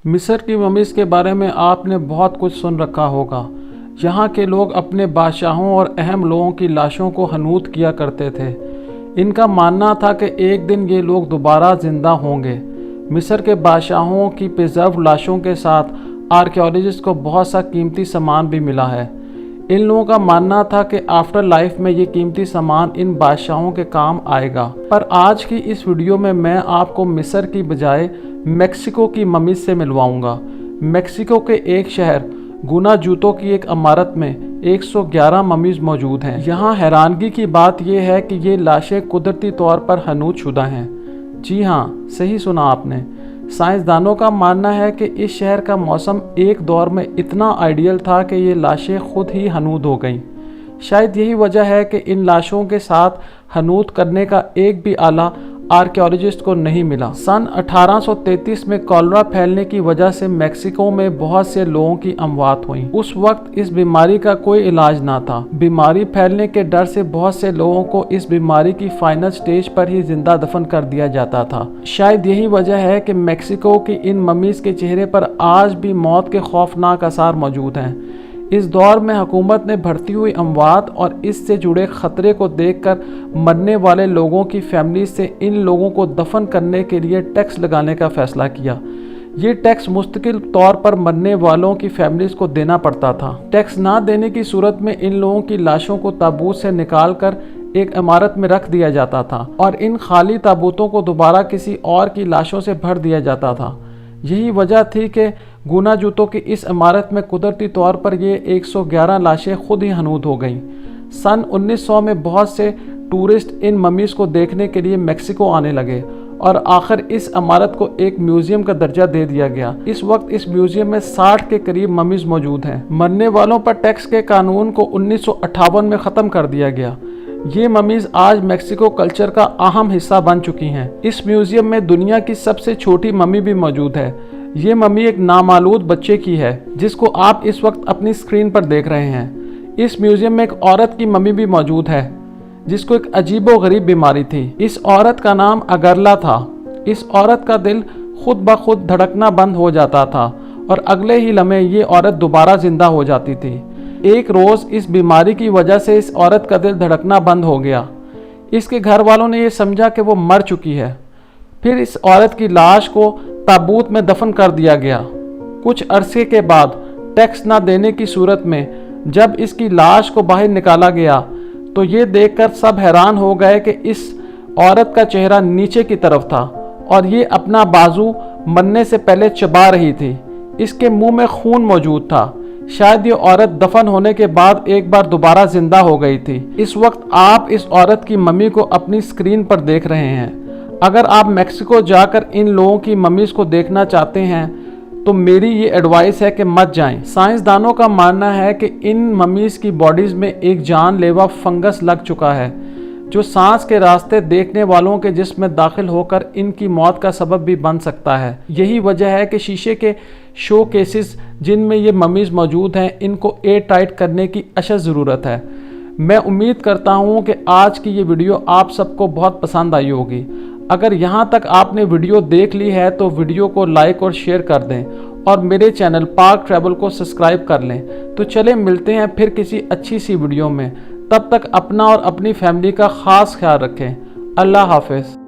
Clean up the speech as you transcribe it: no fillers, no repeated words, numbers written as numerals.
मिस्र की ममीज़ के बारे में आपने बहुत कुछ सुन रखा होगा। यहाँ के लोग अपने बादशाहों और अहम लोगों की लाशों को हनूत किया करते थे। इनका मानना था कि एक दिन ये लोग दोबारा ज़िंदा होंगे। मिस्र के बादशाहों की प्रिजर्व लाशों के साथ आर्कियोलॉजिस्ट को बहुत सा कीमती सामान भी मिला है। इन लोगों का मानना था कि आफ्टर लाइफ में ये कीमती सामान इन बादशाहों के काम आएगा। पर आज की इस वीडियो में मैं आपको मिस्र की बजाय मेक्सिको की ममीज़ से मिलवाऊंगा। मेक्सिको के एक शहर गुनाजुतो की एक इमारत में 111 ममीज़ मौजूद हैं। यहाँ हैरानगी की बात यह है कि ये लाशें कुदरती तौर पर हनूत शुदा हैं। जी हाँ, सही सुना आपने। साइंसदानों का मानना है कि इस शहर का मौसम एक दौर में इतना आइडियल था कि ये लाशें खुद ही हनूद हो गईं। शायद यही वजह है कि इन लाशों के साथ हनूद करने का एक भी आला आर्कियोलॉजिस्ट को नहीं मिला। सन 1833 में कॉलरा फैलने की वजह से मेक्सिको में बहुत से लोगों की अमवात हुई। उस वक्त इस बीमारी का कोई इलाज ना था। बीमारी फैलने के डर से बहुत से लोगों को इस बीमारी की फाइनल स्टेज पर ही जिंदा दफन कर दिया जाता था। शायद यही वजह है कि मेक्सिको की इन ममीज़ के चेहरे पर आज भी मौत के खौफनाक आसार मौजूद हैं। इस दौर में हुकूमत ने बढ़ती हुई अमवात और इससे जुड़े ख़तरे को देखकर मरने वाले लोगों की फैमिली से इन लोगों को दफन करने के लिए टैक्स लगाने का फ़ैसला किया। ये टैक्स मुस्तकिल तौर पर मरने वालों की फैमिलीज़ को देना पड़ता था। टैक्स ना देने की सूरत में इन लोगों की लाशों को ताबूत से निकाल कर एक इमारत में रख दिया जाता था और इन खाली ताबूतों को दोबारा किसी और की लाशों से भर दिया जाता था। यही वजह थी कि गुनाजुतो की इस इमारत में कुदरती तौर पर ये 111 लाशें खुद ही हनूद हो गईं। सन 1900 में बहुत से टूरिस्ट इन ममीज़ को देखने के लिए मेक्सिको आने लगे और आखिर इस इमारत को एक म्यूज़ियम का दर्जा दे दिया गया। इस वक्त इस म्यूज़ियम में 60 के करीब ममीज़ मौजूद हैं। मरने वालों पर टैक्स के कानून को 1958 में ख़त्म कर दिया गया। ये ममीज़ आज मेक्सिको कल्चर का अहम हिस्सा बन चुकी हैं। इस म्यूज़ियम में दुनिया की सबसे छोटी ममी भी मौजूद है। ये ममी एक नामालूद बच्चे की है जिसको आप इस वक्त अपनी स्क्रीन पर देख रहे हैं। इस म्यूज़ियम में एक औरत की ममी भी मौजूद है जिसको एक अजीबो गरीब बीमारी थी। इस औरत का नाम अगरला था। इस औरत का दिल खुद ब खुद धड़कना बंद हो जाता था और अगले ही लम्हे ये औरत दोबारा जिंदा हो जाती थी। एक रोज़ इस बीमारी की वजह से इस औरत का दिल धड़कना बंद हो गया। इसके घर वालों ने ये समझा कि वो मर चुकी है। फिर इस औरत की लाश को ताबूत में दफन कर दिया गया। कुछ अरसे के बाद टैक्स ना देने की सूरत में जब इसकी लाश को बाहर निकाला गया तो ये देखकर सब हैरान हो गए कि इस औरत का चेहरा नीचे की तरफ था और ये अपना बाजू मरने से पहले चबा रही थी। इसके मुंह में खून मौजूद था। शायद ये औरत दफन होने के बाद एक बार दोबारा जिंदा हो गई थी। इस वक्त आप इस औरत की मम्मी को अपनी स्क्रीन पर देख रहे हैं। अगर आप मेक्सिको जाकर इन लोगों की मम्मीज़ को देखना चाहते हैं तो मेरी ये एडवाइस है कि मत जाएं। साइंसदानों का मानना है कि इन मम्मीज़ की बॉडीज़ में एक जानलेवा फंगस लग चुका है जो सांस के रास्ते देखने वालों के जिस्म में दाखिल होकर इनकी मौत का सबब भी बन सकता है। यही वजह है कि शीशे के शो केसेस जिनमें ये मम्मीज़ मौजूद हैं इनको एयर टाइट करने की अशद ज़रूरत है। मैं उम्मीद करता हूँ कि आज की ये वीडियो आप सबको बहुत पसंद आई होगी। अगर यहाँ तक आपने वीडियो देख ली है तो वीडियो को लाइक और शेयर कर दें और मेरे चैनल पाक ट्रैवल को सब्सक्राइब कर लें। तो चले मिलते हैं फिर किसी अच्छी सी वीडियो में। तब तक अपना और अपनी फैमिली का ख़ास ख्याल रखें। अल्लाह हाफ़िज़।